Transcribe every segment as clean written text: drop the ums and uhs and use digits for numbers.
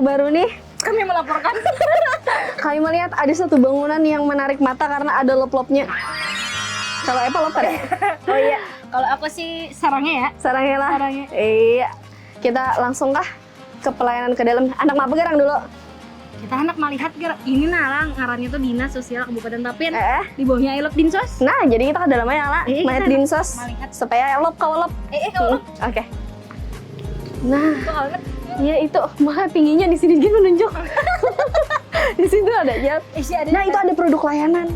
baru nih. Kami melaporkan. Kami melihat ada satu bangunan yang menarik mata karena ada lop-lopnya. Kalau Eva lop ada? Oh iya, kalau aku sih sarangnya ya. Sarangnya lah. Sarangnya. Iya. Kita langsung kah ke pelayanan ke dalam? Anak maba gerang dulu. Kita anak melihat ini nalang ngarannya tuh Dinas Sosial Kabupaten Tapin. Di bawahnya Ilop Dinsos. Nah, jadi kita ke dalamnya lah. Melihat dinsos. Melihat. Supaya lop kau lop. Kalau Oke. Nah, kalau ya itu mah tingginya di sini gitu menunjuk. Di situ ada ya. Nah, itu ada produk layanan.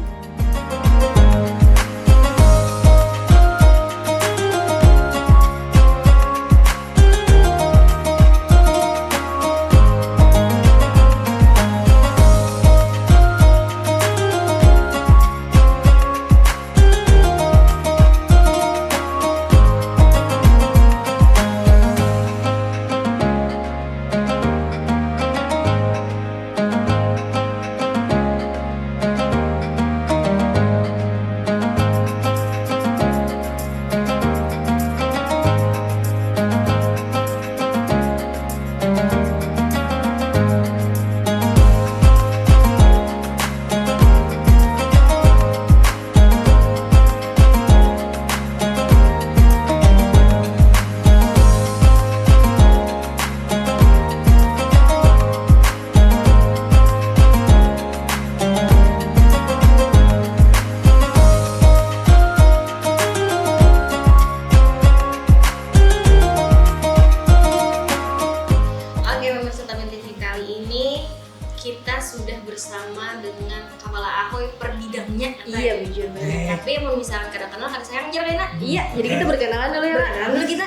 Kita sudah bersama dengan Kepala Ahoy per bidangnya. Iya, bujur banget. Tapi mau misalnya kada kenal, kada sayang aja Lena. Iya, jadi kita berkenalan dulu ya, Pak. Berkenalan dulu kita.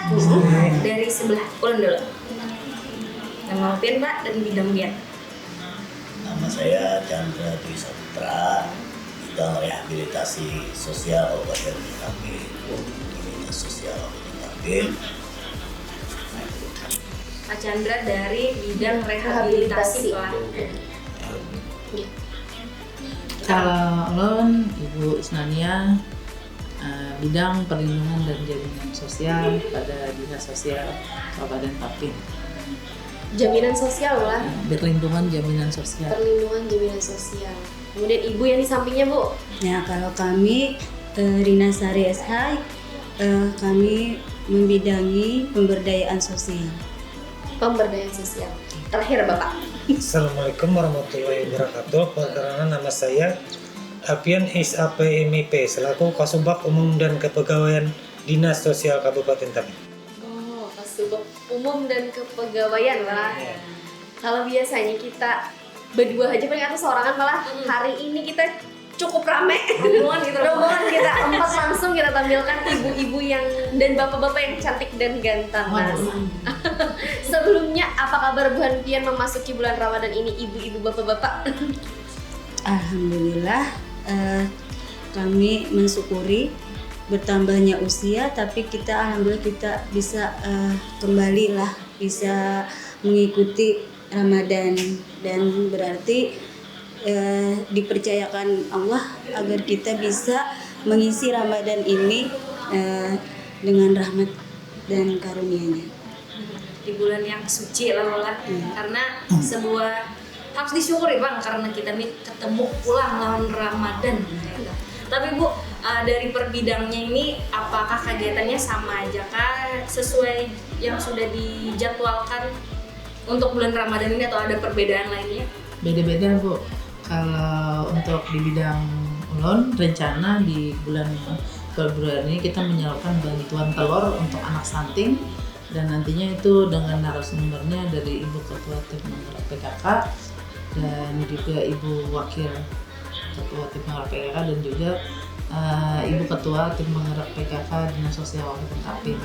Dari sebelah ulun dulu. Nama Pian, Pak, dan bidang Pian. Nama saya Chandra Dwi Saputra, bidang rehabilitasi sosial Kabupaten Tapin. Rehabilitasi sosial Kabupaten Tapin. Pak Chandra dari bidang rehabilitasi. Kalau ulun Ibu Isnania, bidang perlindungan dan jaminan sosial pada Dinas Sosial Kabupaten Tapin. Jaminan sosial lah. Perlindungan jaminan sosial. Perlindungan jaminan sosial. Kemudian ibu yang di sampingnya, Bu. Nah, kalau kami Rina Sari SH, kami membidangi pemberdayaan sosial. Pemberdayaan sosial. Terakhir, Bapak. Assalamualaikum warahmatullahi wabarakatuh. Perkenalkan, nama saya Alfian SAPMIP selaku Kasubag Umum dan Kepegawaian Dinas Sosial Kabupaten Tapin. Oh, Kasubag Umum dan Kepegawaian lah. Kalau biasanya kita berdua aja paling atau seorangan malah hari ini kita cukup rame. Rombongan kita empat langsung kita tampilkan ibu-ibu yang dan bapak-bapak yang cantik dan ganteng. Sebelumnya apa kabar Bu Pian memasuki bulan Ramadan ini, ibu-ibu bapak-bapak? Alhamdulillah, kami mensyukuri bertambahnya usia, tapi alhamdulillah kita bisa kembali lah, bisa mengikuti Ramadan, dan berarti dipercayakan Allah agar kita bisa mengisi Ramadan ini dengan rahmat dan karunia-Nya. Di bulan yang suci lah, karena sebuah harus disyukuri Bang, karena kita ketemu pulang lawan Ramadan. Tapi Bu, dari perbidangnya ini apakah kegiatannya sama aja kah, sesuai yang sudah dijadwalkan untuk bulan Ramadan ini atau ada perbedaan lainnya? Beda-beda, Bu. Kalau untuk di bidang ulun, rencana di bulan Februari ini kita menyalurkan bantuan telur untuk anak stunting, dan nantinya itu dengan narasumbernya dari Ibu Ketua Tim Penggerak PKK dan juga Ibu Wakil Ketua Tim Penggerak PKK dan juga Ibu Ketua Tim Penggerak PKK Dinas Sosial Kabupaten Tapin.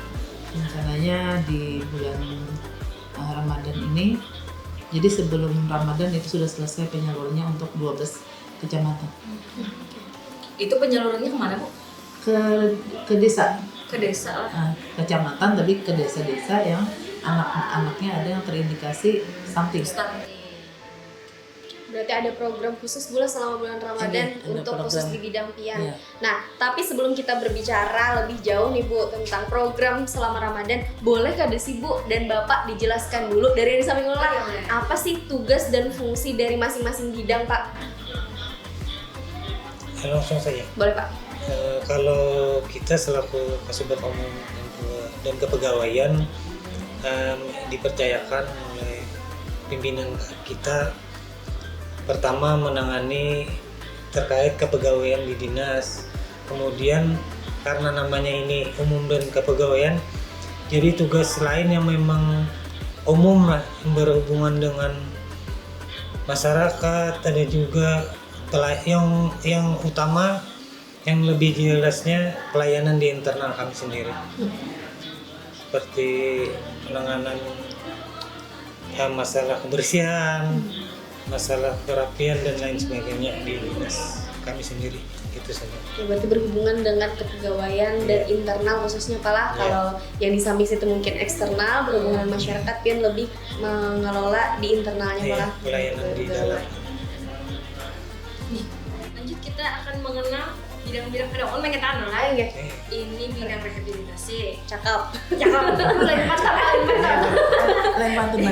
Rencananya di bulan Ramadan ini, jadi sebelum Ramadan itu sudah selesai penyalurannya untuk 12 kecamatan. Itu penyalurannya kemana Bu? Ke desa. Ke desa lah. Kecamatan, tapi ke desa-desa yang anak-anaknya ada yang terindikasi stunting. Berarti ada program khusus bulan selama bulan Ramadan Ada untuk program. khusus di bidang pian. Iya. Nah, tapi sebelum kita berbicara lebih jauh nih Bu tentang program selama Ramadan, boleh Kak Desi Bu dan Bapak dijelaskan dulu dari yang di samping Lola, apa sih tugas dan fungsi dari masing-masing bidang Pak? Langsung saja. Boleh Pak? Kalau kita selaku Kasubag Umum dan Kepegawaian dipercayakan oleh pimpinan kita pertama menangani terkait kepegawaian di dinas, kemudian karena namanya ini umum dan kepegawaian, jadi tugas lain yang memang umum lah yang berhubungan dengan masyarakat, ada juga yang utama yang lebih jelasnya pelayanan di internal kami sendiri, seperti penanganan masalah kebersihan, masalah kerapian dan lain sebagainya di dinas kami sendiri, itu saja. Ya, berarti berhubungan dengan kepegawaian dan internal khususnya Pak lah. Iya. Kalau yang di samping situ mungkin eksternal berhubungan dengan masyarakat, pian lebih mengelola di internalnya Pak Iya, lah. pelayanan di dalam. Lanjut kita akan mengenal bidang-bidang pedagog mengetan lah. Ayo nggak? Ini bidang rehabilitasi. Cakep. Cakep. Lain mantap, lain mantap. Lain pantun.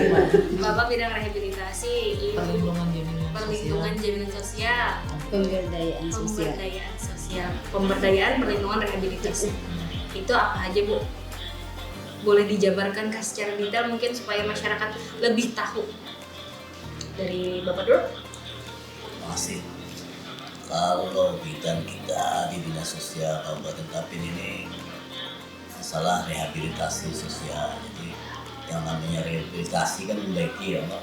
Bapak bidang rehabilitasi, Ibu Perlindungan jaminan perlindungan jaminan sosial, Pemberdayaan sosial. pemberdayaan sosial, pemberdayaan perlindungan rehabilitasi. Itu apa aja Bu? Boleh dijabarkan Kak secara detail mungkin supaya masyarakat lebih tahu. Dari Bapak dulu. Masih. Kalau bidang kita di Dinas Sosial Kabupaten Tapin ini masalah rehabilitasi sosial. Jadi yang namanya rehabilitasi kan membaiki ya Mbak.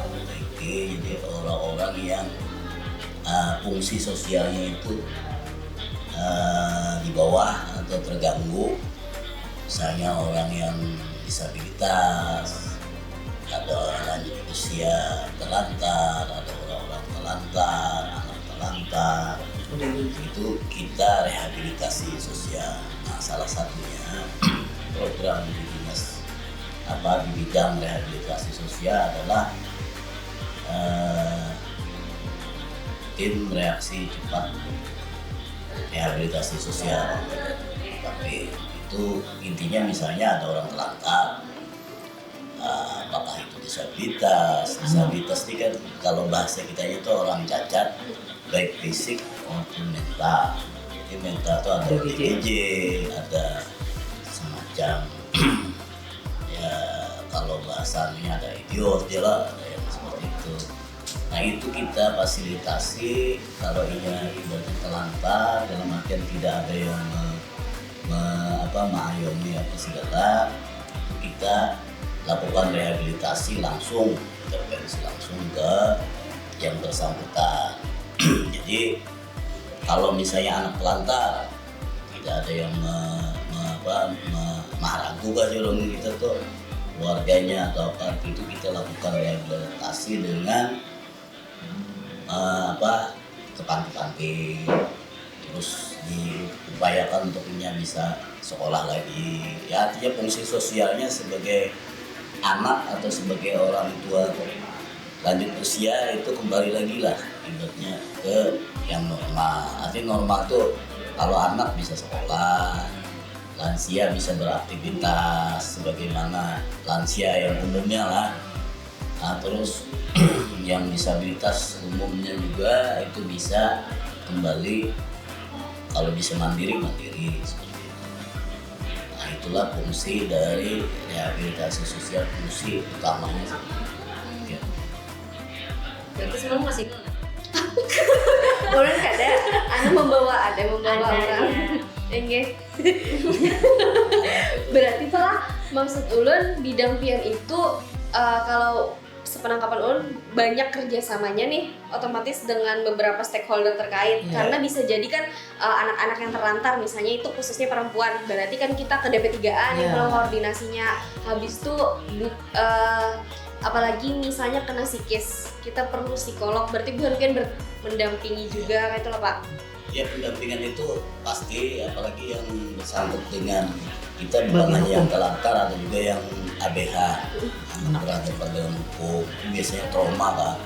Membaiki, jadi orang-orang yang fungsi sosialnya itu di bawah atau terganggu, misalnya orang yang disabilitas, ada lanjut usia terlantar, ada orang-orang terlantar, anak terlantar, itu kita rehabilitasi sosial. Nah, salah satunya program di dinas di bidang rehabilitasi sosial adalah tim reaksi cepat rehabilitasi sosial. Tapi itu intinya misalnya ada orang terlantar, apakah itu disabilitas ini kan kalau bahasa kita itu orang cacat baik fisik maupun mental. Jadi mental itu ada DGJ, ada semacam ya kalau bahasanya ada idiot lah, ada yang seperti itu. Nah itu kita fasilitasi kalau ini ibaratnya terlantar dalam artian tidak ada yang mengayomi apa segala, kita lakukan rehabilitasi langsung, intervensi langsung ke yang bersangkutan. Jadi kalau misalnya anak pelantar tidak ada yang ragu kasih orang kita tuh keluarganya atau apa, itu kita lakukan rehabilitasi dengan ke panti-panti, terus diupayakan untuknya bisa sekolah lagi. Ya artinya fungsi sosialnya sebagai anak atau sebagai orang tua lanjut usia itu kembali lagi lah ibaratnya ke yang normal. Artinya normal tuh kalau anak bisa sekolah, lansia bisa beraktivitas sebagaimana lansia yang umumnya lah. Nah, terus yang disabilitas umumnya juga itu bisa kembali kalau bisa mandiri seperti itu. Nah itulah fungsi dari rehabilitasi sosial, fungsi utamanya seperti itu. Ya. Berarti sebelum masih ingat? Boleh ada, Anda membawa orang. Enggak. Berarti Pak, maksud ulun bidang pian itu kalau sepenangkapan ulun banyak kerjasamanya nih otomatis dengan beberapa stakeholder terkait. Karena bisa jadi kan anak-anak yang terlantar misalnya itu khususnya perempuan, berarti kan kita ke DP3A nih kalau koordinasinya. Habis itu apalagi misalnya kena psikis, kita perlu psikolog, berarti bukan mendampingi juga kayak itu loh Pak. Ya pendampingan itu pasti, apalagi yang bersangkut dengan kita bukan hanya yang terlantar, ada juga yang ABH, berhadapan dengan hukum, itu biasanya trauma kan.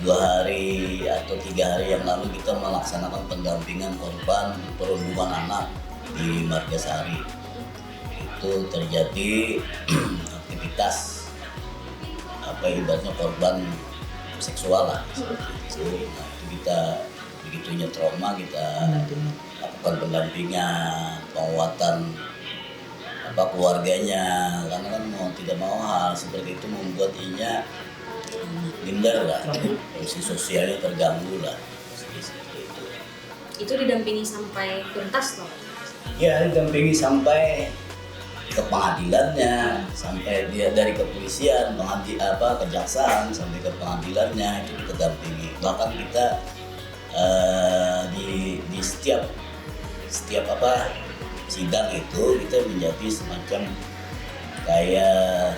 2 hari atau 3 hari yang lalu kita melaksanakan pendampingan korban perundungan anak di Margasari. Itu terjadi aktivitas ibaratnya korban seksual lah seperti itu. Nah, itu kita begitunya trauma, kita lakukan pendampingan, penguatan keluarganya, karena kan mau tidak mau hal seperti itu membuat inya minder lah, fungsi sosialnya terganggu lah, seperti itu. Itu didampingi sampai tuntas loh. Ya, didampingi sampai ke pengadilannya, sampai dia dari kepolisian, kejaksaan sampai ke pengadilannya itu kita dampingi. Bahkan kita di setiap sidang itu kita menjadi semacam kayak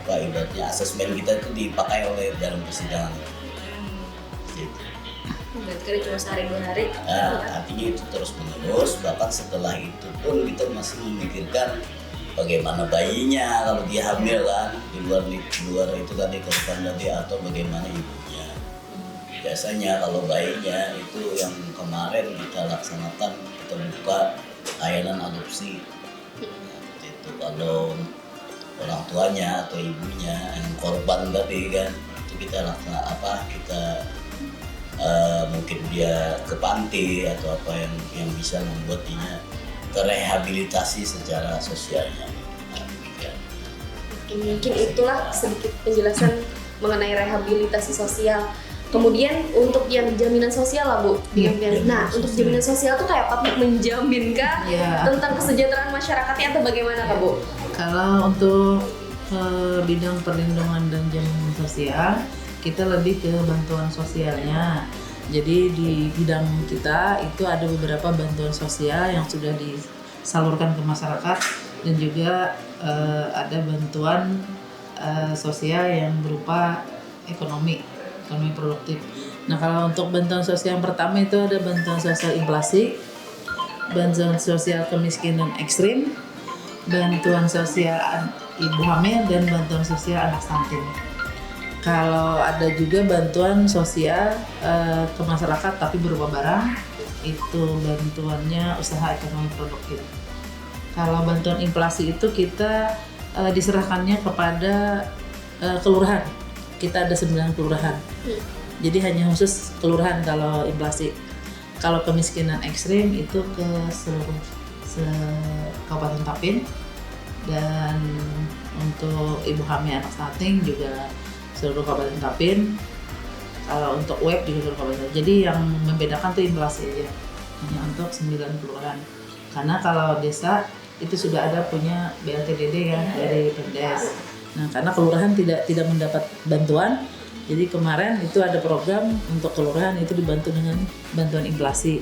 ibaratnya asesmen kita itu dipakai oleh dalam persidangan. Gitu. Berarti kan cuma sehari 2 hari. Nah, artinya itu terus menerus, bahkan setelah itu pun kita masih memikirkan bagaimana bayinya kalau dia hamil kan, di luar itu tadi korban tadi, atau bagaimana ibunya. Biasanya kalau bayinya itu yang kemarin kita laksanakan, kita buka layanan adopsi. Itu kalau orang tuanya atau ibunya yang korban tadi kan, itu kita mungkin dia ke panti atau apa yang bisa membuat dia terrehabilitasi secara sosialnya. Mungkin itulah sedikit penjelasan mengenai rehabilitasi sosial. Kemudian untuk yang jaminan sosial lah Bu. Nah, untuk jaminan sosial tuh kayak apa? Menjaminkah tentang kesejahteraan masyarakatnya atau bagaimana Kak Bu? Kalau untuk bidang perlindungan dan jaminan sosial, kita lebih ke bantuan sosialnya. Jadi di bidang kita itu ada beberapa bantuan sosial yang sudah disalurkan ke masyarakat, dan juga ada bantuan sosial yang berupa ekonomi produktif. Nah, kalau untuk bantuan sosial yang pertama itu ada bantuan sosial inflasi, bantuan sosial kemiskinan ekstrim, bantuan sosial ibu hamil, dan bantuan sosial anak stunting. Kalau ada juga bantuan sosial ke masyarakat tapi berupa barang, itu bantuannya usaha ekonomi produktif. Kalau bantuan inflasi itu kita diserahkannya kepada kelurahan. Kita ada 9 kelurahan. Jadi hanya khusus kelurahan kalau inflasi. Kalau kemiskinan ekstrim itu ke seluruh Kabupaten Tapin, dan untuk ibu hamil anak stunting juga seluruh Kabupaten Tapin. Kalau untuk web juga seluruh Kabupaten. Jadi yang membedakan tuh inflasi aja, hanya untuk 9 kelurahan. Karena kalau desa itu sudah ada punya BLTDD kan dari Pemdes. Nah, karena kelurahan tidak mendapat bantuan, jadi kemarin itu ada program untuk kelurahan itu dibantu dengan bantuan inflasi.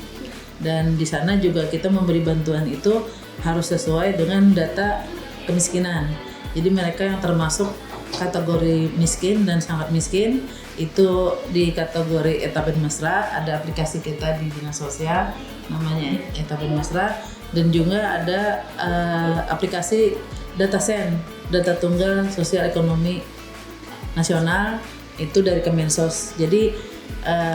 Dan di sana juga kita memberi bantuan itu harus sesuai dengan data kemiskinan. Jadi mereka yang termasuk kategori miskin dan sangat miskin itu di kategori Etapen Mesra, ada aplikasi kita di Dinas Sosial namanya Etapen Mesra, dan juga ada aplikasi Datasen, Data Tunggal Sosial Ekonomi Nasional, itu dari Kemensos. Jadi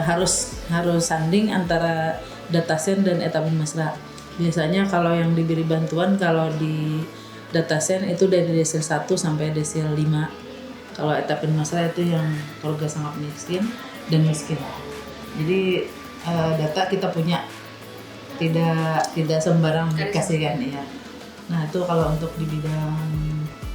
harus sanding antara Datasen dan Etapen Mesra. Biasanya kalau yang diberi bantuan kalau di Datasen itu dari desil 1 sampai desil 5. Kalau Etapen Mesra itu yang keluarga sangat miskin dan miskin. Jadi data kita punya, tidak sembarang dikasihkan ya. Nah, itu kalau untuk di bidang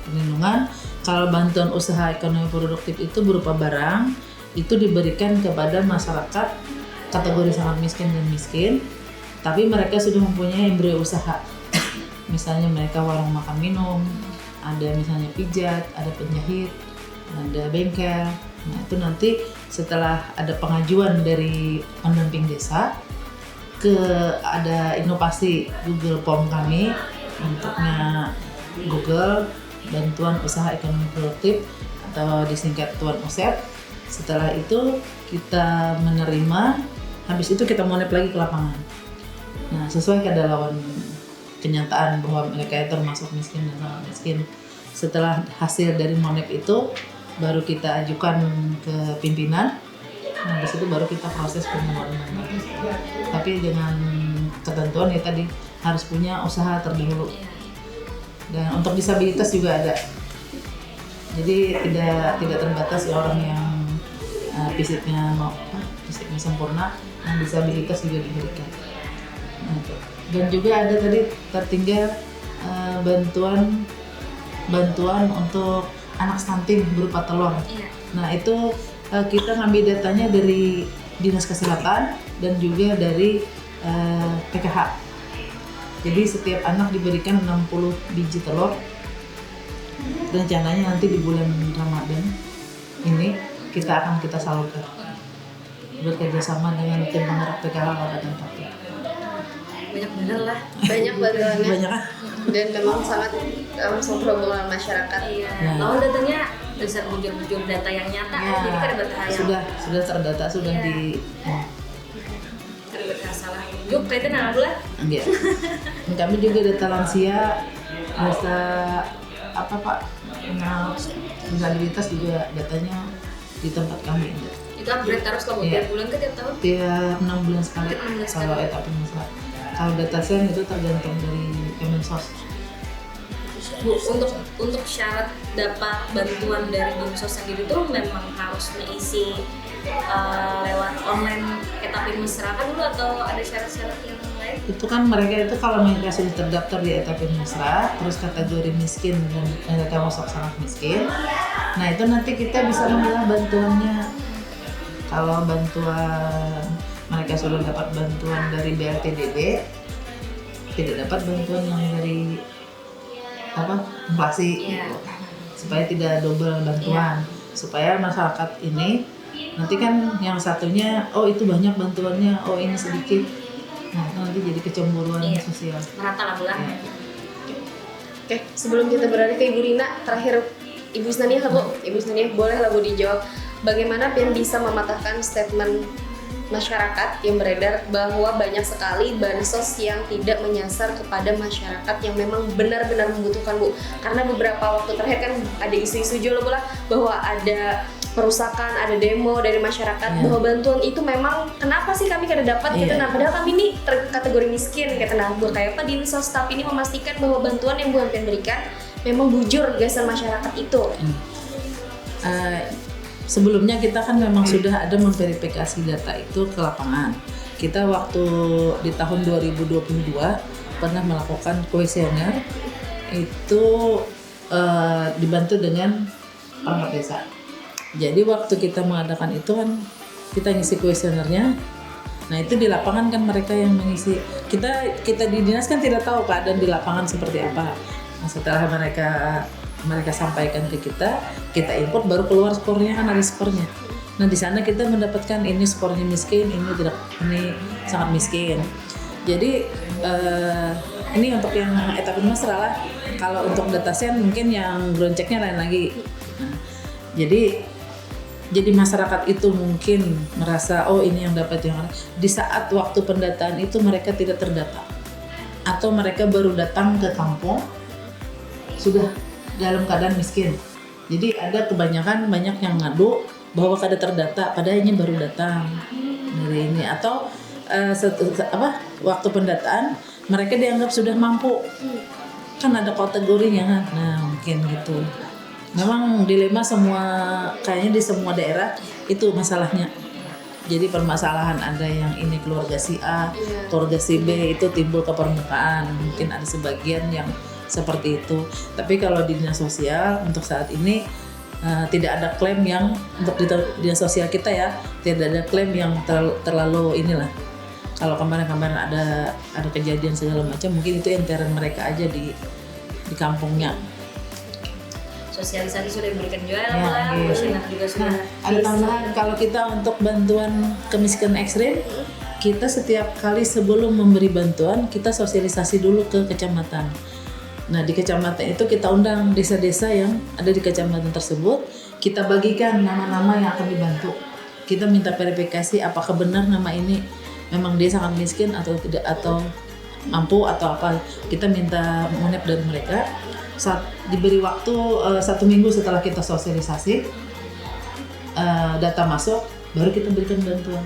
perlindungan. Kalau bantuan usaha ekonomi produktif itu berupa barang, itu diberikan kepada masyarakat kategori sangat miskin dan miskin, tapi mereka sudah mempunyai embrio usaha. Misalnya mereka warung makan minum, ada misalnya pijat, ada penjahit, ada bengkel. Nah, itu nanti setelah ada pengajuan dari pendamping desa, ada inovasi Google Form kami, bentuknya Google bantuan usaha ekonomi produktif atau disingkat Tuan USEP. Setelah itu kita menerima, habis itu kita monep lagi ke lapangan. Nah, sesuai keadaan kenyataan bahwa mereka termasuk miskin dan sangat miskin. Setelah hasil dari monep itu baru kita ajukan ke pimpinan Nah di situ baru kita proses pengeluaran dana. Tapi dengan ketentuan ya tadi harus punya usaha terdahulu. Dan untuk disabilitas juga ada. Jadi tidak terbatas ya orang yang fisiknya sempurna, yang disabilitas juga diberikan. Nah, dan juga ada tadi tertinggal bantuan untuk anak stunting berupa telur. Nah itu kita ngambil datanya dari Dinas Kesehatan dan juga dari PKH. Jadi setiap anak diberikan 60 biji telur. Rencananya nanti di bulan Ramadan ini kita salurkan bekerja sama dengan tim penggerak PKH Kabupaten Pati. Banyak bener lah. Banyak bantuannya. Banyak kan? Dan memang sangat langsung perhubungan masyarakat. Iya. Lalu datanya bisa bujur-bujur data yang nyata, jadi kan ada bahaya. Sudah terdata, sudah Ada salah tunjuk, kaitan anak lah. Enggak. Kami juga data lansia, data apa Pak? Disabilitas juga datanya di tempat kami ada. Itu upgrade terus kalau tiap bulan ke tiap tahun? Tiap 6 bulan sekali. Tiap 6 bulan sekali. Kalau etapa mesra. Kalau data sen itu tergantung dari Kemensos. Bu, untuk syarat dapat bantuan dari Dinsos sendiri itu memang harus mengisi lewat online Etapin Mesra dulu atau ada syarat-syarat yang lain? Itu kan mereka itu kalau mereka sudah terdaftar di Etapin Mesra, terus kategori miskin dan mereka masuk sangat miskin. Nah itu nanti kita bisa memilah bantuannya. Kalau bantuan mereka sudah dapat bantuan dari BLTDB, tidak dapat bantuan yang dari inflasi, supaya tidak double bantuan, supaya masyarakat ini nanti kan yang satunya itu banyak bantuannya, ini sedikit, nah nanti jadi kecemburuan sosial. Merata lah bulan. Oke, sebelum kita beralih ke Ibu Rina, terakhir Ibu Snania lah Bu, Ibu Snania boleh lah Bu dijawab bagaimana yang bisa mematahkan statement masyarakat yang beredar bahwa banyak sekali bansos yang tidak menyasar kepada masyarakat yang memang benar-benar membutuhkan Bu. Karena beberapa waktu terakhir kan ada isu-isu juga lah bahwa ada perusakan, ada demo dari masyarakat bahwa bantuan itu memang kenapa sih kami kada dapat gitu. Nah padahal kami ini kategori miskin gitu. Nah kayak apa Dinsos tapi ini memastikan bahwa bantuan yang Bu Hampian berikan memang bujur gagasan masyarakat itu. Sebelumnya kita kan memang sudah ada memverifikasi data itu ke lapangan. Kita waktu di tahun 2022 pernah melakukan kuesioner itu dibantu dengan perangkat desa. Jadi waktu kita mengadakan itu kan kita ngisi kuesionernya. Nah itu di lapangan kan mereka yang mengisi. Kita di dinas kan tidak tahu keadaan di lapangan seperti apa. Nah, setelah mereka sampaikan ke kita input baru keluar skornya, kan ada skornya. Nah di sana kita mendapatkan ini skornya miskin, ini sangat miskin. Jadi ini untuk yang Etapin Mesra lah. Kalau untuk datasen mungkin yang ground checknya lain lagi. Nah, jadi masyarakat itu mungkin merasa ini yang dapat yang di saat waktu pendataan itu mereka tidak terdata atau mereka baru datang ke kampung sudah dalam keadaan miskin. Jadi ada banyak yang ngadu bahwa kada terdata padahal ini baru datang dari ini atau waktu pendataan mereka dianggap sudah mampu. Kan ada kategorinya kan. Nah, mungkin gitu. Memang dilema kayaknya di semua daerah itu masalahnya. Jadi permasalahan ada yang ini keluarga si A, keluarga si B itu timbul ke permukaan. Mungkin ada sebagian yang seperti itu. Tapi kalau di dinas sosial untuk saat ini tidak ada klaim yang untuk di dinas sosial kita ya, tidak ada klaim yang terlalu inilah. Kalau kemarin ada kejadian segala macam, mungkin itu intern mereka aja di kampungnya. Sosialisasi sudah diberikan juga juga sudah. Ada tambahan kalau kita untuk bantuan kemiskinan ekstrim, kita setiap kali sebelum memberi bantuan kita sosialisasi dulu ke kecamatan. Nah di kecamatan itu kita undang desa-desa yang ada di kecamatan tersebut, kita bagikan nama-nama yang akan dibantu. Kita minta verifikasi apakah benar nama ini memang dia sangat miskin atau tidak, atau mampu atau apa. Kita minta monep dari mereka. Saat diberi waktu 1 minggu setelah kita sosialisasi, data masuk, baru kita berikan bantuan.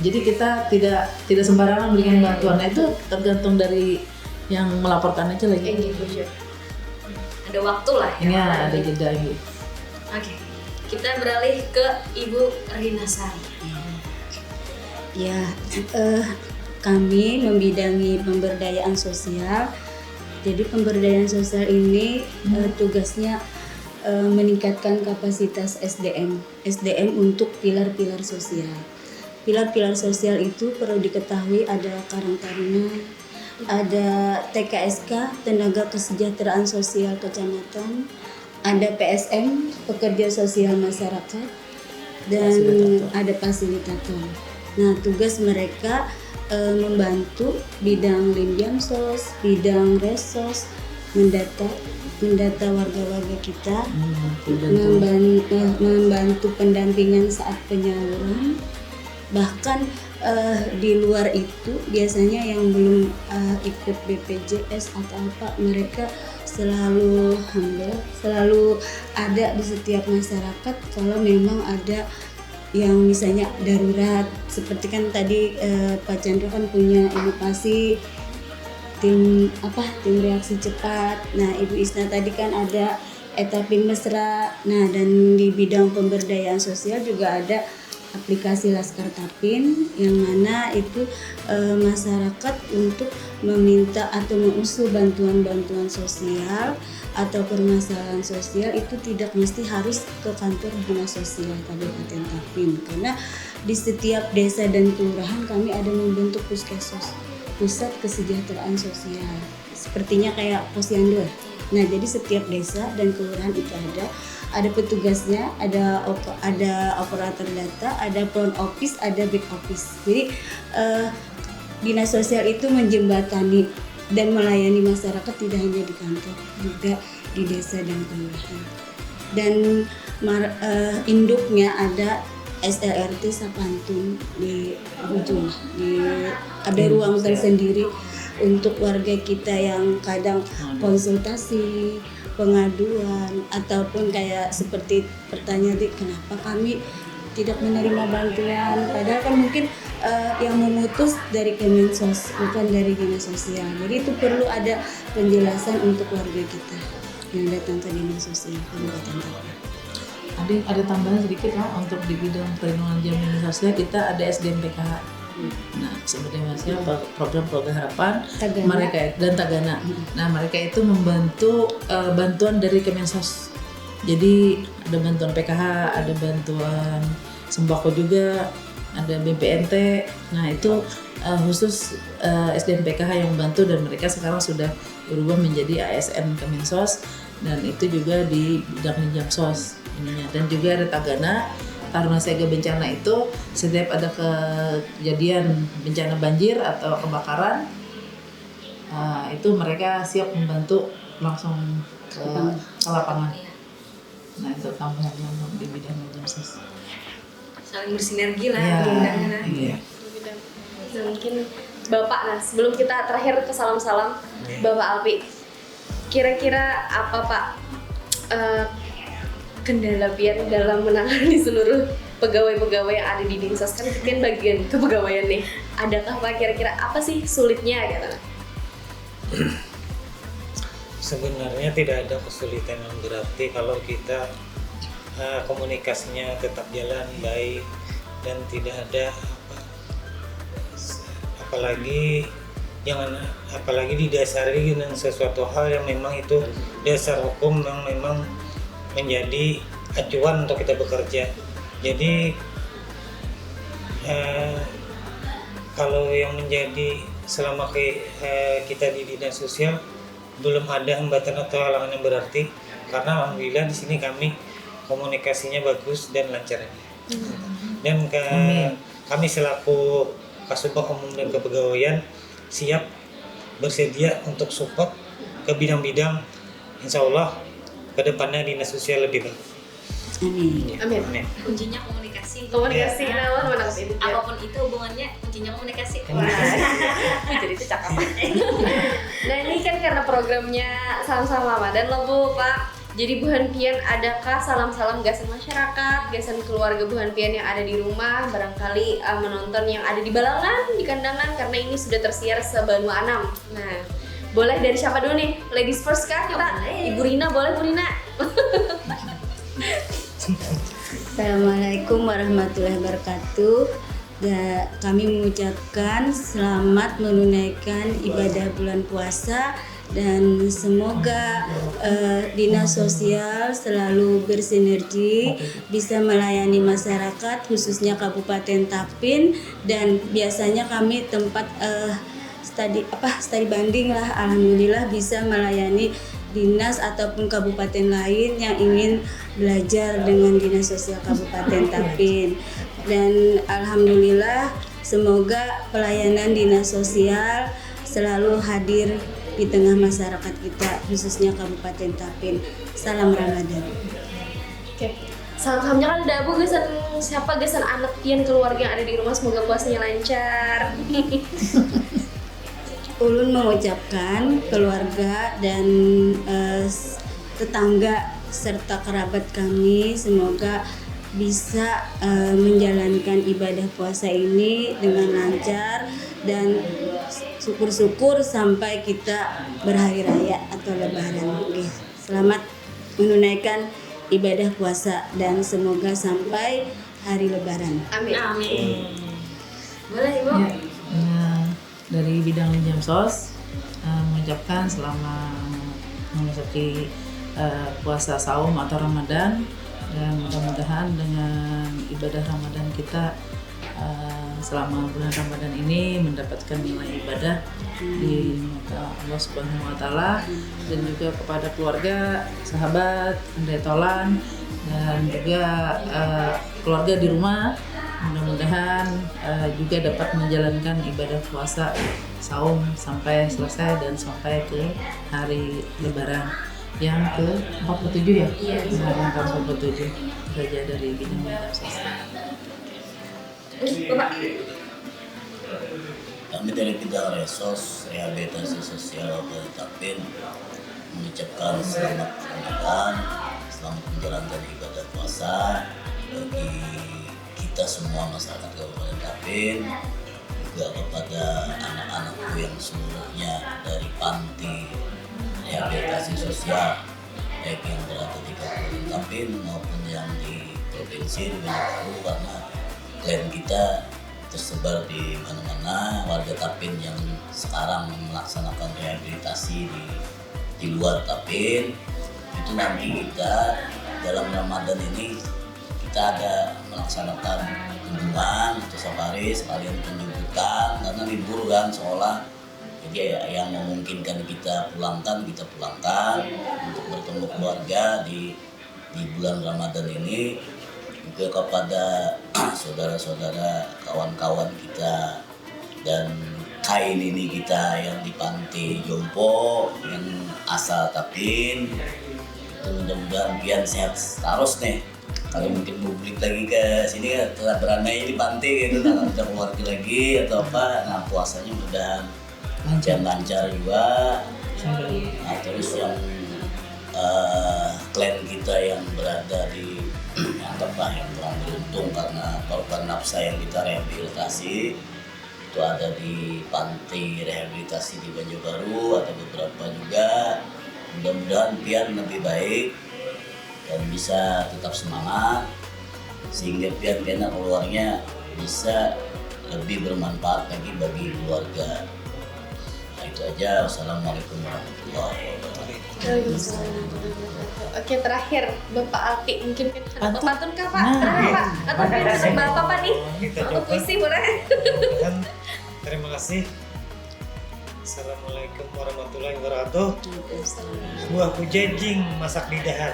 Jadi kita tidak sembarangan berikan bantuan. Nah, itu tergantung dari yang melaporkan aja lagi. Engagement. Ada waktu lah ya. Iya, ada jeda gitu. Oke, kita beralih ke Ibu Rina Sari. Ya, kami membidangi pemberdayaan sosial. Jadi pemberdayaan sosial ini tugasnya meningkatkan kapasitas SDM untuk pilar-pilar sosial. Pilar-pilar sosial itu perlu diketahui ada Karang Taruna, ada TKSK, Tenaga Kesejahteraan Sosial Kecamatan, ada PSM, Pekerja Sosial Masyarakat, dan ada fasilitator. Nah, tugas mereka membantu bidang Limjamsos, bidang Resos, mendata warga-warga kita, membantu pendampingan saat penyaluran. Bahkan di luar itu biasanya yang belum ikut BPJS atau apa, mereka selalu ada di setiap masyarakat kalau memang ada yang misalnya darurat, seperti kan tadi Pak Chandra kan punya inovasi tim reaksi cepat. Nah, Ibu Isna tadi kan ada Etapin Mesra. Nah, dan di bidang pemberdayaan sosial juga ada aplikasi Laskar Tapin yang mana itu masyarakat untuk meminta atau mengusul bantuan-bantuan sosial atau permasalahan sosial itu tidak mesti harus ke kantor dinas sosial Kabupaten Tapin, karena di setiap desa dan kelurahan kami ada membentuk puskesmas, pusat kesejahteraan sosial, sepertinya kayak posyandu. Nah, jadi setiap desa dan kelurahan itu ada petugasnya, ada operator data, ada front office, ada back office. Jadi dinas sosial itu menjembatani dan melayani masyarakat tidak hanya di kantor, juga di desa dan kelurahan. Dan induknya ada SLRT Sapantun di ujung, ada ruang tersendiri untuk warga kita yang kadang konsultasi, pengaduan, ataupun kayak seperti pertanyaan kenapa kami tidak menerima bantuan, padahal kan mungkin yang memutus dari Kemensos, bukan dari dinas sosial. Jadi itu perlu ada penjelasan untuk warga kita yang datang ke dinas sosial Kabupaten Tapin. Ada tambahan sedikit lah untuk di bidang perlindungan jaminan sosial, kita ada SDM PKH. Nah, seperti maksudnya program harapan Tagana. Mereka dan Tagana. Nah, mereka itu membantu bantuan dari Kemensos. Jadi ada bantuan PKH, ada bantuan sembako juga, ada BPNT. Nah, itu khusus SDM PKH yang membantu, dan mereka sekarang sudah berubah menjadi ASN Kemensos, dan itu juga di bidang Limjamsos ininya. Dan juga ada Tagana. Karena siaga bencana itu setiap ada kejadian bencana banjir atau kebakaran, itu mereka siap membantu langsung ke lapangan. Nah, itu tambahannya untuk di bidang Limjamsos. Saling bersinergi lah. Iya. Nah, mungkin Bapak, sebelum kita terakhir ke salam-salam, Bapak Alpi, kira-kira apa Pak kendala biar dalam menangani seluruh pegawai-pegawai yang ada di Dinsos, kan bagian kepegawaian nih, adakah Pak kira-kira apa sih sulitnya gitu? Sebenarnya tidak ada kesulitan yang berarti kalau kita komunikasinya tetap jalan baik dan tidak ada apalagi didasari dengan sesuatu hal yang memang itu dasar hukum yang memang menjadi acuan untuk kita bekerja. Jadi kalau yang menjadi selama kita di dinas sosial belum ada hambatan atau halangan yang berarti, karena alhamdulillah di sini kami komunikasinya bagus dan lancar. Dan kami selaku Kasubag Umum dan Kepegawaian siap bersedia untuk support ke bidang-bidang, insya Allah kedepannya dinas sosial lebih baik. Amin. Kuncinya komunikasi. Namun menangkap itu. Apapun itu hubungannya, kuncinya komunikasi. Jadi itu cakep. Nah, ini kan karena programnya Salam-Salam Ramadan loh Bu, Pak. Jadi Bu Hanpian, adakah salam-salam gasan masyarakat, gasan keluarga Bu Hanpian yang ada di rumah, barangkali menonton yang ada di Balangan, di Kandangan, karena ini sudah tersiar sebanua Anam. Nah, boleh dari siapa dulu nih? Ladies first kah kita? Ibu Rina, boleh Bu Rina? Assalamualaikum warahmatullahi wabarakatuh. Kami mengucapkan selamat menunaikan ibadah bulan puasa dan semoga dinas sosial selalu bersinergi bisa melayani masyarakat khususnya Kabupaten Tapin, dan biasanya kami tempat studi banding lah, alhamdulillah bisa melayani dinas ataupun kabupaten lain yang ingin belajar dengan dinas sosial Kabupaten Tapin. Dan alhamdulillah semoga pelayanan dinas sosial selalu hadir di tengah masyarakat kita khususnya Kabupaten Tapin. Salam Ramadan. Oke. Salam-salamnya kan ada Bu, gasan anak pian keluarga yang ada di rumah, semoga puasanya lancar. Ulun mengucapkan keluarga dan tetangga serta kerabat kami semoga bisa menjalankan ibadah puasa ini dengan lancar dan syukur-syukur sampai kita berhari raya atau lebaran. Oke. Selamat menunaikan ibadah puasa dan semoga sampai hari lebaran. Amin. Amin. Boleh Ibu? Ya, dari bidang Linjamsos mengucapkan selama memasuki puasa saum atau Ramadan, dan mudah-mudahan dengan ibadah Ramadan kita selama bulan Ramadan ini mendapatkan nilai ibadah di mata Allah Subhanahu wa taala, dan juga kepada keluarga, sahabat, andai tolan, dan juga keluarga di rumah mudah-mudahan juga dapat menjalankan ibadah puasa saum sampai selesai dan sampai ke hari lebaran yang ke-47 ya? Iya. Yang ke-47 saja dari bidang Linjamsos. Bapak. Kami dari bidang resos rehabilitasi sosial Kabupaten Tapin mengucapkan selamat Ramadan, selamat menjalankan ibadah puasa bagi kita semua masyarakat Kabupaten Tapin, juga kepada anak-anakku yang seluruhnya dari panti rehabilitasi sosial baik yang berada di Kabupaten Tapin maupun yang di provinsi di Bengkulu, karena klien kita tersebar di mana-mana. Warga Tapin yang sekarang melaksanakan rehabilitasi di luar Tapin, itu nanti kita dalam Ramadan ini kita ada melaksanakan kunjungan atau safari sekalian penjemputan karena libur kan sekolah. Jadi yang memungkinkan kita pulangkan untuk bertemu keluarga di bulan Ramadan ini. Juga kepada saudara-saudara, kawan-kawan kita dan kain ini kita yang di panti jompo yang asal Tapin, mudah-mudahan pian sehat terus nih. Kalau mungkin publik lagi ke sini kan telah beranai di panti gitu, tak ada keluarga lagi atau apa, nah puasanya mudah lancar juga. Nah, terus yang klien kita yang berada di anggaplah yang kurang beruntung karena korban nafsa yang kita rehabilitasi itu ada di panti rehabilitasi di Banjarbaru, ada beberapa juga. Mudah-mudahan pian lebih baik dan bisa tetap semangat sehingga pian keluarnya bisa lebih bermanfaat lagi bagi keluarga. Nah, itu aja. Wassalamualaikum warahmatullahi wabarakatuh. Oke, terakhir Bapak Alki, mungkin Pantun. pantun kah Pak? Terakhir Pak, atau dari Bapak Pak nih? Kita Atau coba. puisi boleh? Dan terima kasih. Assalamualaikum warahmatullahi wabarakatuh. Sebuah pujejing masak lidahan.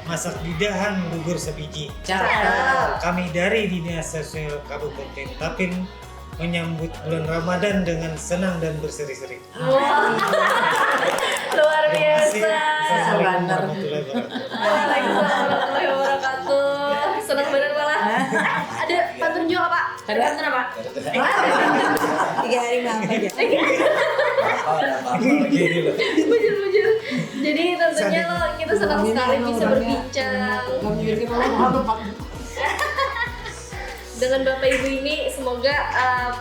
Masak lidahan gugur sebiji. Cakep. Kami dari Dinas Sosial Kabupaten Tapin menyambut bulan Ramadan dengan senang dan berseri-seri. Luar Terima kasih. biasa. Assalamualaikum warahmatullahi wabarakatuh. Waalaikumsalam warahmatullahi wabarakatuh. Senang bener malah. Ada pantun juga nggak, Pak? Ada. Pantun apa? 3 hari maaf aja. Gini loh. Bujur. Jadi tentunya kita senang sekali bisa berbincang dengan Bapak Ibu ini. Semoga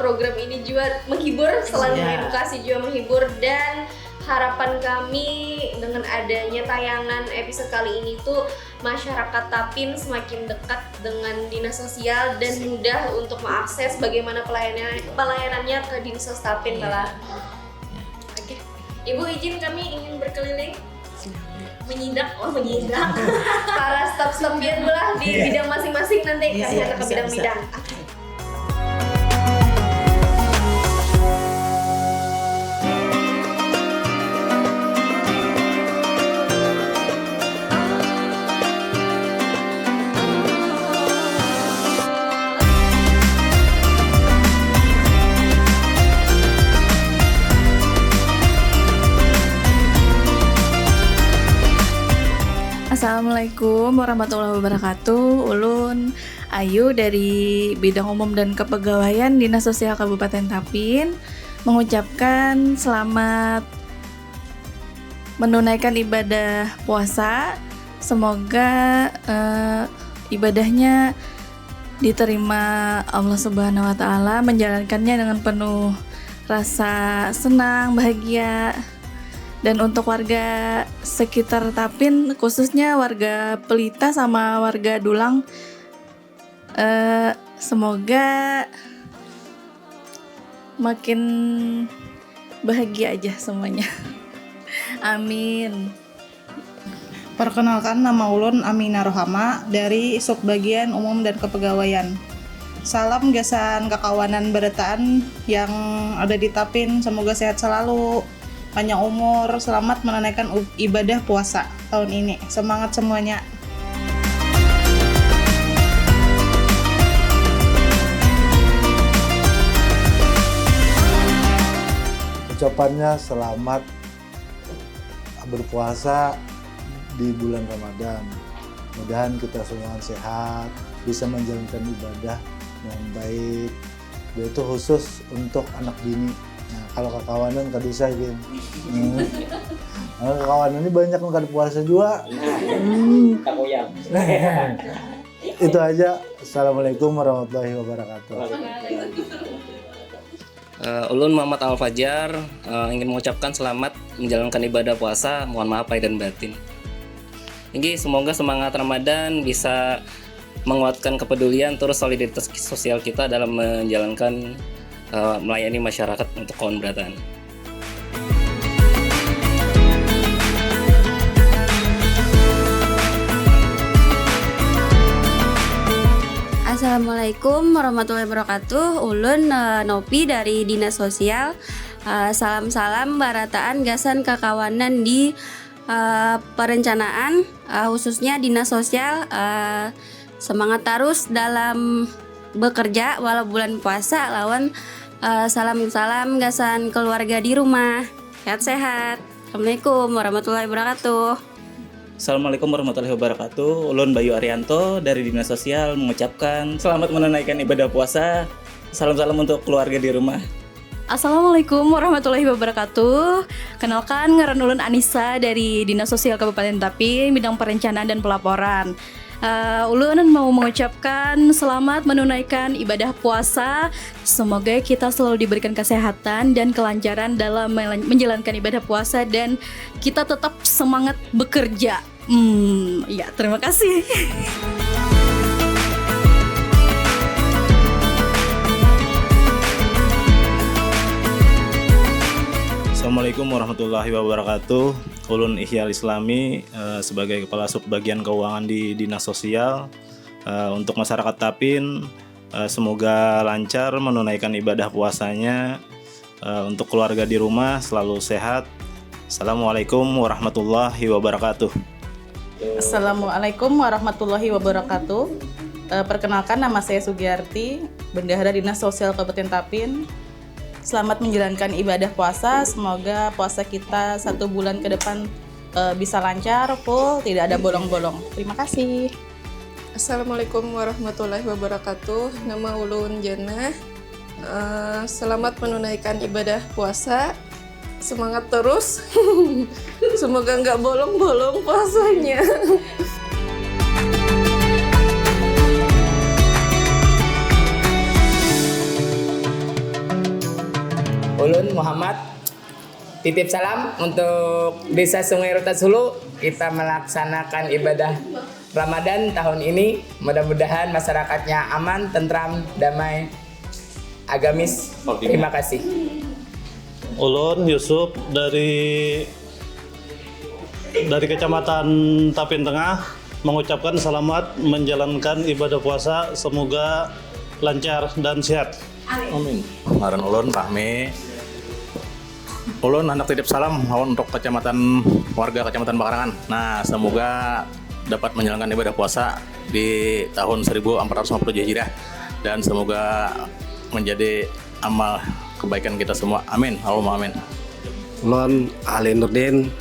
program ini juga menghibur, selain mengedukasi juga menghibur. Dan harapan kami dengan adanya tayangan episode kali ini tuh masyarakat Tapin semakin dekat dengan dinas sosial dan mudah untuk mengakses bagaimana pelayanannya ke dinas sosial Tapin lah. Oke, Ibu izin kami ingin berkeliling menyidak para staf-staf biar lah di bidang masing-masing, nanti kami akan ke bidang-bidang. Assalamualaikum warahmatullahi wabarakatuh. Ulun Ayu dari Bidang Umum dan Kepegawaian Dinas Sosial Kabupaten Tapin mengucapkan selamat menunaikan ibadah puasa. Semoga ibadahnya diterima Allah Subhanahu wa taala, menjalankannya dengan penuh rasa senang, bahagia. Dan untuk warga sekitar Tapin, khususnya warga Pelita sama warga Dulang, semoga makin bahagia aja semuanya. Amin. Perkenalkan, nama ulun Amina Rohama dari Subbagian Umum dan Kepegawaian. Salam gasan kekawanan beretaan yang ada di Tapin, semoga sehat selalu, panjang umur, selamat menunaikan ibadah puasa tahun ini. Semangat semuanya. Ucapannya selamat berpuasa di bulan Ramadan. Mudahan kita semua sehat, bisa menjalankan ibadah yang baik. Itu khusus untuk anak bini. Nah, kalau kekawanan kada usah gitu. Kekawanan ini banyak yang kada puasa juga. Itu aja. Assalamualaikum warahmatullahi wabarakatuh. Ulun Muhammad Al-Fajar ingin mengucapkan selamat menjalankan ibadah puasa. Mohon maaf lahir dan batin. Ini semoga semangat Ramadan bisa menguatkan kepedulian terus solidaritas sosial kita dalam menjalankan melayani masyarakat untuk kaum berataan. Assalamualaikum warahmatullahi wabarakatuh. Ulun Nopi dari Dinas Sosial. Salam-salam barataan gasan kekawanan di perencanaan, khususnya Dinas Sosial. Semangat terus dalam bekerja walau bulan puasa lawan. Salam-salam gasan keluarga di rumah. Sehat-sehat. Assalamualaikum warahmatullahi wabarakatuh. Assalamualaikum warahmatullahi wabarakatuh. Ulun Bayu Arianto dari Dinas Sosial mengucapkan selamat menunaikan ibadah puasa. Salam-salam untuk keluarga di rumah. Assalamualaikum warahmatullahi wabarakatuh. Kenalkan, ngaran ulun Anissa dari Dinas Sosial Kabupaten Tapin, bidang perencanaan dan pelaporan. Ulun mau mengucapkan selamat menunaikan ibadah puasa. Semoga kita selalu diberikan kesehatan dan kelancaran dalam menjalankan ibadah puasa dan kita tetap semangat bekerja. Ya, terima kasih. Assalamualaikum warahmatullahi wabarakatuh. Ulun Ihyal Islami sebagai Kepala Subbagian Keuangan di Dinas Sosial. Untuk masyarakat Tapin, semoga lancar menunaikan ibadah puasanya. Untuk keluarga di rumah selalu sehat. Assalamualaikum warahmatullahi wabarakatuh. Assalamualaikum warahmatullahi wabarakatuh. Perkenalkan, nama saya Sugiyarti, Bendahara Dinas Sosial Kabupaten Tapin. Selamat menjalankan ibadah puasa. Semoga puasa kita 1 bulan ke depan bisa lancar, full, tidak ada bolong-bolong. Terima kasih. Assalamualaikum warahmatullahi wabarakatuh. Nama ulun Jannah. Selamat menunaikan ibadah puasa. semangat terus. Semoga nggak bolong-bolong puasanya. Ulun Muhammad titip salam untuk Desa Sungai Rutas Hulu. Kita melaksanakan ibadah Ramadan tahun ini. Mudah-mudahan masyarakatnya aman, tentram, damai, agamis. Terima kasih. Ulun Yusuf dari Kecamatan Tapin Tengah mengucapkan selamat menjalankan ibadah puasa, semoga lancar dan sehat. Amin. Ngaran ulun Rahmi. Ulun hendak titip salam untuk warga Kecamatan Bakarangan. Nah, semoga dapat menjalankan ibadah puasa di tahun 1450 Hijriah dan semoga menjadi amal kebaikan kita semua. Amin. Allahumma amin. Ulun Ali Nurdin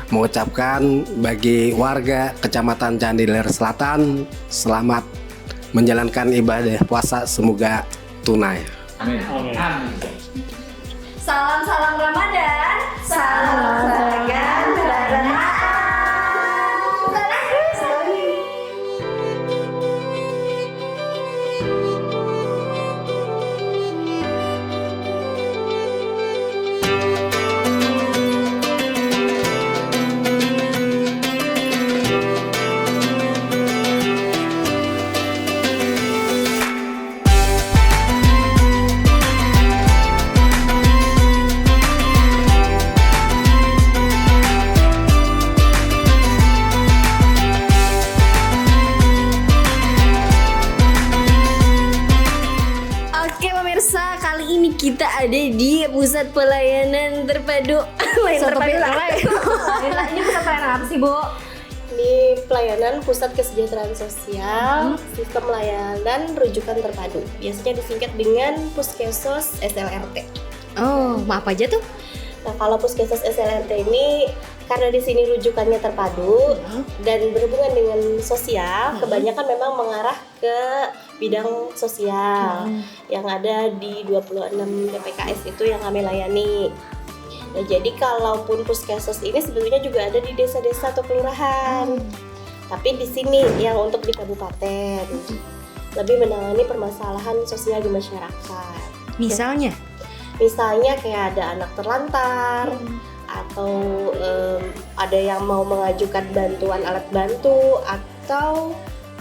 mengucapkan bagi warga Kecamatan Candiler Selatan selamat menjalankan ibadah puasa, semoga tunai. Amin. Salam-salam Ramadan, salam olahraga, kita ada di pusat pelayanan terpadu. Ini pusat pelayanan apa sih, Bu? Ini pelayanan Pusat Kesejahteraan Sosial, Sistem Layanan Rujukan Terpadu. Biasanya disingkat dengan Puskesos SLRT. Oh, apa aja tuh? Nah, kalau Puskesos SLRT ini karena di sini rujukannya terpadu dan berhubungan dengan sosial, kebanyakan memang mengarah ke bidang sosial yang ada di 26 DPKS itu yang kami layani. Nah, jadi kalaupun Puskesos ini sebetulnya juga ada di desa-desa atau kelurahan. Tapi di sini yang untuk di kabupaten lebih menangani permasalahan sosial di masyarakat. Misalnya kayak ada anak terlantar atau ada yang mau mengajukan bantuan alat bantu atau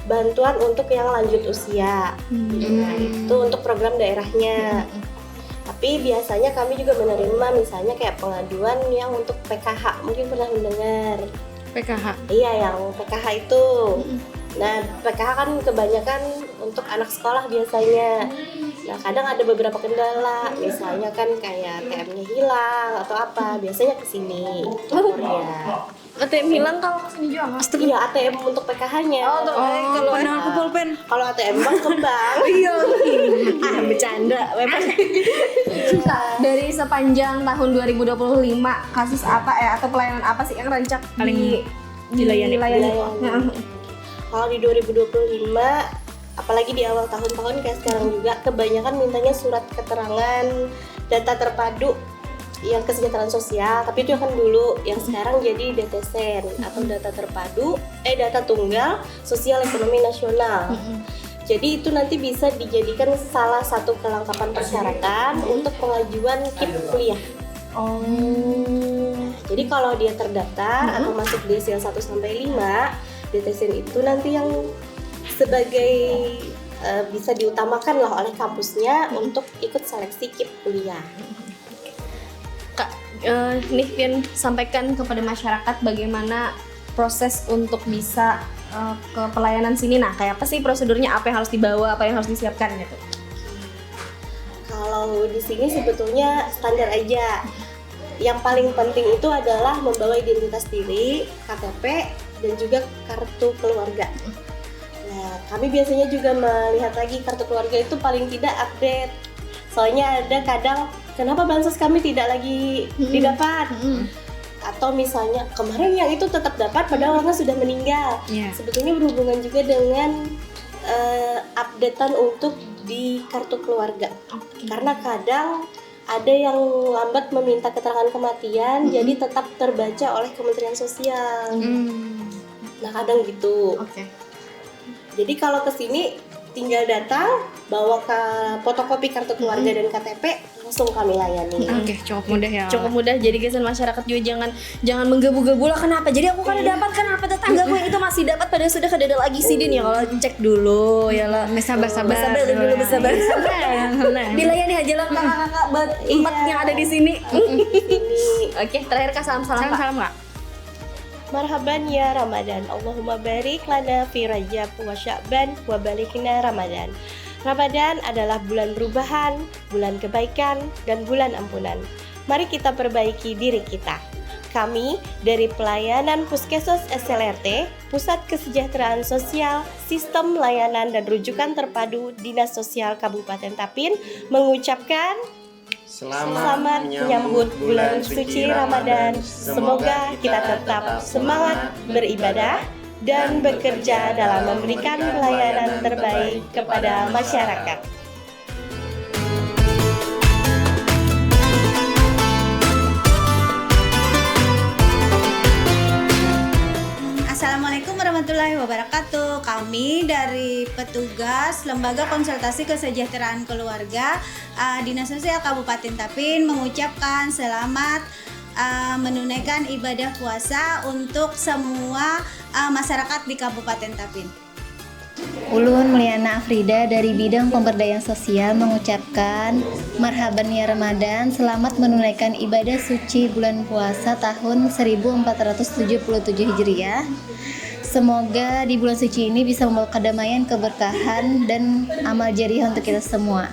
bantuan untuk yang lanjut usia. Nah, itu untuk program daerahnya. Tapi biasanya kami juga menerima misalnya kayak pengaduan yang untuk PKH, mungkin pernah mendengar. PKH? Iya, yang PKH itu. Nah, PKH kan kebanyakan untuk anak sekolah biasanya. Nah, kadang ada beberapa kendala, misalnya kan kayak ATM-nya hilang atau apa, biasanya ke sini lapornya. ATM hilang kalau kesini juga mas? Iya, ATM untuk PKH-nya. Kalau ke pulpen. Kalau ATM bank ke bank. Iya. Bercanda. Dari sepanjang tahun 2025 kasus apa atau pelayanan apa sih yang rancak paling dilayani? Kalau di 2025, apalagi di awal tahun-tahun kayak sekarang juga, kebanyakan mintanya surat keterangan data terpadu yang kesejahteraan sosial, tapi itu kan dulu, yang sekarang jadi DTSen atau data terpadu, data tunggal sosial ekonomi nasional. Jadi itu nanti bisa dijadikan salah satu kelengkapan persyaratan untuk pengajuan KIP kuliah. Jadi kalau dia terdaftar atau masuk desil 1-5, DTSen itu nanti yang sebagai bisa diutamakan lah oleh kampusnya untuk ikut seleksi KIP kuliah. Kak, nih Pian sampaikan kepada masyarakat bagaimana proses untuk bisa ke pelayanan sini. Nah, kayak apa sih prosedurnya, apa yang harus dibawa, apa yang harus disiapkan gitu? Kalau di sini sebetulnya standar aja. Yang paling penting itu adalah membawa identitas diri, KTP, dan juga kartu keluarga. Nah, kami biasanya juga melihat lagi kartu keluarga itu paling tidak update. Soalnya ada kadang, kenapa bansos kami tidak lagi didapat? Atau misalnya kemarin yang itu tetap dapat padahal orangnya sudah meninggal. Sebetulnya berhubungan juga dengan updatean untuk di kartu keluarga. Karena kadang ada yang lambat meminta keterangan kematian, jadi tetap terbaca oleh Kementerian Sosial. Nah kadang gitu. Jadi kalau kesini tinggal datang, bawa ke fotokopi kartu keluarga dan KTP, langsung kami layani. Oke, cukup mudah ya. Cukup mudah. Jadi guys, masyarakat juga jangan menggebu-gebu lah. Kenapa? Jadi aku kan dapat, kenapa tetanggaku yang itu masih dapat pada sudah kedada lagi sidin ya. Kalau cek dulu ya lah. Bersabar dulu, bersabar. Dilayani aja lah kakak-kakak empat yang ada di sini. Oke, terakhir Kak salam-salam Pak. Salam Kak. Marhaban ya Ramadan. Allahumma barik lana fi Rajab wa Sya'ban wa balighna Ramadan. Ramadan adalah bulan perubahan, bulan kebaikan, dan bulan ampunan. Mari kita perbaiki diri kita. Kami dari pelayanan Puskesmas SLRT, Pusat Kesejahteraan Sosial, Sistem Layanan dan Rujukan Terpadu Dinas Sosial Kabupaten Tapin mengucapkan Selamat menyambut bulan suci Ramadan. Semoga kita tetap semangat beribadah dan bekerja dalam memberikan pelayanan terbaik kepada masyarakat. Assalamualaikum warahmatullahi wabarakatuh. Kami dari petugas Lembaga Konsultasi Kesejahteraan Keluarga Dinas Sosial Kabupaten Tapin mengucapkan selamat menunaikan ibadah puasa untuk semua masyarakat di Kabupaten Tapin. Ulun Mulyana Afrida dari bidang pemberdayaan sosial mengucapkan marhaban ya Ramadan, selamat menunaikan ibadah suci bulan puasa tahun 1477 Hijriah. Semoga di bulan suci ini bisa membawa kedamaian, keberkahan, dan amal jariah untuk kita semua.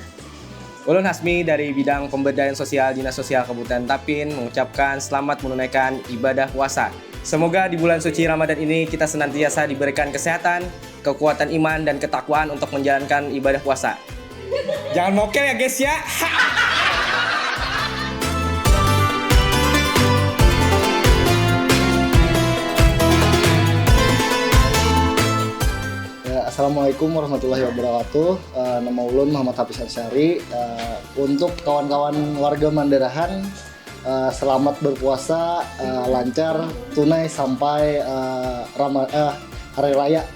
Ulun Hasmi dari bidang pemberdayaan sosial Dinas Sosial Kabupaten Tapin mengucapkan selamat menunaikan ibadah puasa. Semoga di bulan suci Ramadan ini kita senantiasa diberikan kesehatan, kekuatan iman, dan ketakwaan untuk menjalankan ibadah puasa. Jangan mokel ya guys ya. Assalamualaikum warahmatullahi wabarakatuh. Nama ulun Muhammad Hafiz Ansyari. Untuk kawan-kawan warga Mandarahan, selamat berpuasa, lancar, tunai sampai hari raya.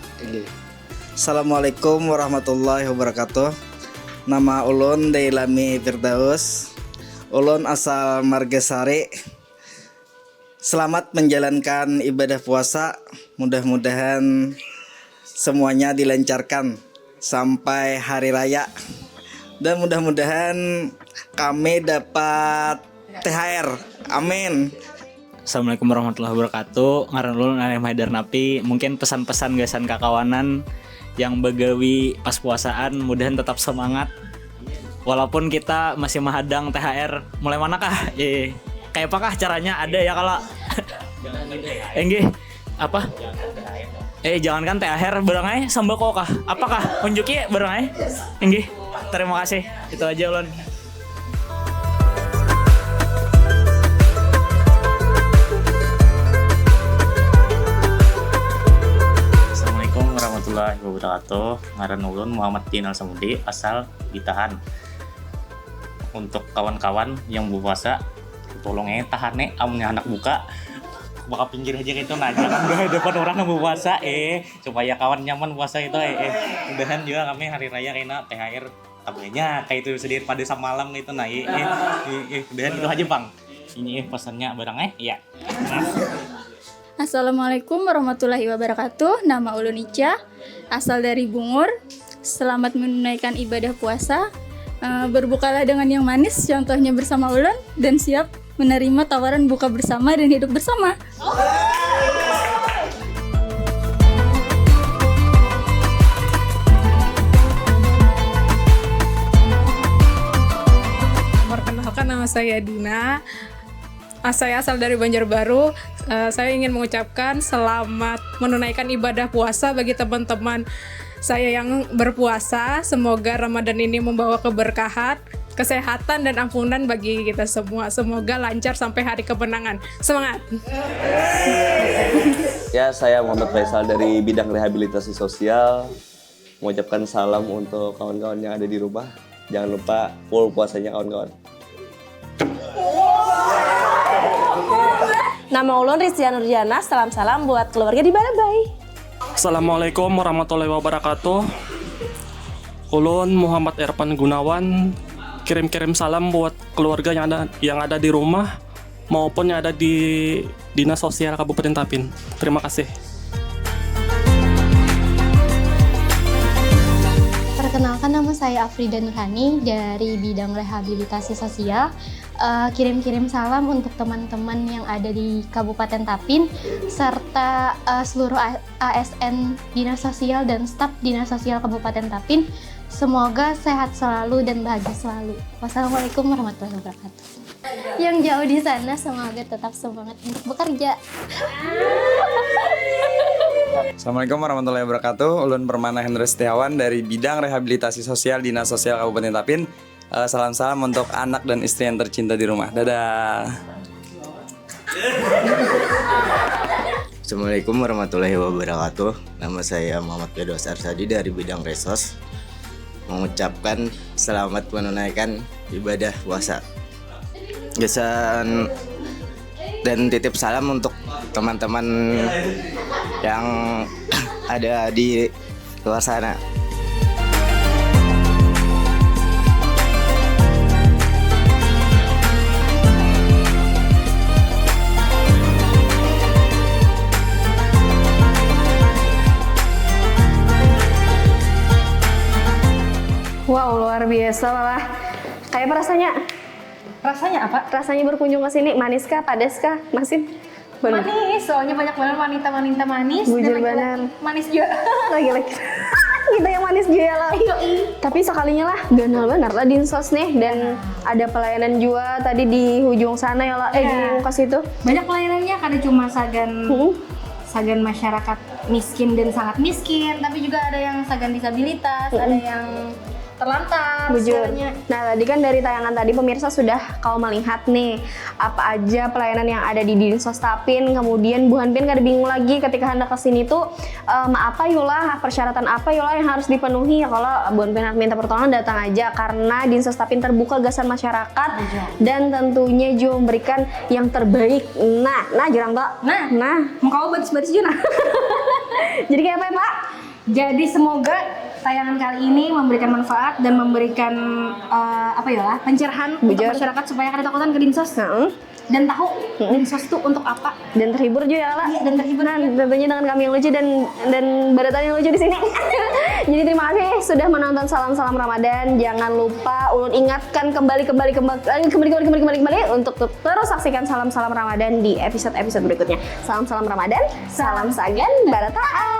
Assalamualaikum warahmatullahi wabarakatuh. Nama ulun Dailami Firdaus. Ulun asal Margasari. Selamat menjalankan ibadah puasa. Mudah-mudahan semuanya dilancarkan sampai hari raya. Dan mudah-mudahan kami dapat THR. Amin. Assalamualaikum warahmatullahi wabarakatuh. Ngaran ulun Arem Haidar Napi. Mungkin pesan-pesan gasan kakawanan yang begawi pas puasaan, mudahan tetap semangat. Walaupun kita masih menghadang THR. Mulai manakah? Kayak apakah caranya? Ada ya kalau enggih apa? Jangankan THR berangai sembako kah? Apakah unjuki berangai? Enggih. Terima kasih. Itu aja ulun. Assalamualaikum warahmatullahi wabarakatuh. Ngaran ulun Muhammad Dinal Samudi, asal Ditahan. Untuk kawan-kawan yang berpuasa, tolongnya tahan amunnya anak buka. Bakal pinggir aja gitu nah, jangan udah depan orang yang berpuasa supaya kawan nyaman puasa itu mudahan juga kami hari raya kena THR tabelnya kayak itu sedih pada samalam gitu nah mudahan itu aja Bang. Ini pesannya barang ya. Assalamualaikum warahmatullahi wabarakatuh. Nama ulun Ica, asal dari Bungur. Selamat menunaikan ibadah puasa. Berbukalah dengan yang manis, contohnya bersama ulun, dan siap menerima tawaran buka bersama dan hidup bersama. Perkenalkan, nama saya Dina. Saya asal dari Banjarbaru. Saya ingin mengucapkan selamat menunaikan ibadah puasa bagi teman-teman saya yang berpuasa. Semoga Ramadan ini membawa keberkahan, kesehatan, dan ampunan bagi kita semua. Semoga lancar sampai hari kemenangan. Semangat! Ya, saya Muhammad Faisal dari bidang rehabilitasi sosial. Mengucapkan salam untuk kawan-kawan yang ada di rumah. Jangan lupa full puasanya kawan-kawan. Nama ulun Rizia Nurjana, salam-salam buat keluarga di Balabai. Assalamualaikum warahmatullahi wabarakatuh. Ulun Muhammad Erpan Gunawan, kirim-kirim salam buat keluarga yang ada di rumah maupun yang ada di Dinas Sosial Kabupaten Tapin. Terima kasih. Perkenalkan, nama saya Afrida Nurhani dari bidang rehabilitasi sosial. Kirim-kirim salam untuk teman-teman yang ada di Kabupaten Tapin serta seluruh ASN Dinas Sosial dan staf Dinas Sosial Kabupaten Tapin. Semoga sehat selalu dan bahagia selalu. Wassalamualaikum warahmatullahi wabarakatuh. Yang jauh di sana semoga tetap semangat untuk bekerja. Assalamualaikum warahmatullahi wabarakatuh. Ulun Permana Hendra Setiawan dari bidang rehabilitasi sosial Dinas Sosial Kabupaten Tapin. Salam-salam untuk anak dan istri yang tercinta di rumah. Dadah. Assalamualaikum warahmatullahi wabarakatuh. Nama saya Muhammad Firdaus Arsadi dari bidang resos. Mengucapkan selamat menunaikan ibadah puasa. Gasan dan titip salam untuk teman-teman yang ada di luar sana. Wow, luar biasa lah. Kayak apa rasanya? Rasanya apa? Rasanya berkunjung ke sini manis kah, padas kah, Maxine? Manis, soalnya banyak banget wanita-wanita manis. Bujur dan bener. Manis juga. Lagi-lagi. Kita yang manis juga lah. Tapi sekalinya lah, ganal benar lah dinsos nih. Dan ada pelayanan juga tadi di ujung sana ya lah. Di ujung situ. Banyak pelayanannya, kadang cuma sagan masyarakat miskin dan sangat miskin, tapi juga ada yang sagan disabilitas, ada yang terlantar. Bujur. Segalanya. Nah tadi kan dari tayangan tadi pemirsa sudah kau melihat nih apa aja pelayanan yang ada di Dinsos Tapin. Kemudian Bu Hanpin kada bingung lagi ketika hendak kesini tuh apa yulah persyaratan apa yulah yang harus dipenuhi. Ya kalau Bu Hanpin minta pertolongan datang aja karena Dinsos Tapin terbuka gasan masyarakat dan tentunya juga memberikan yang terbaik. Nah jarang tak? Nah mau kau baris-baris juga nah. Jadi kayak apa ya Pak? Jadi semoga tayangan kali ini memberikan manfaat dan memberikan pencerahan untuk masyarakat supaya kada takutan ke Dinsos dan tahu Dinsos itu untuk apa dan terhibur juga lah. Dan terhibur tentunya dengan kami yang lucu dan baratan yang lucu di sini. Jadi terima kasih sudah menonton salam-salam Ramadan. Jangan lupa ulun ingatkan kembali untuk terus saksikan salam-salam Ramadan di episode-episode berikutnya. Salam-salam Ramadan, salam Sagan Barataan.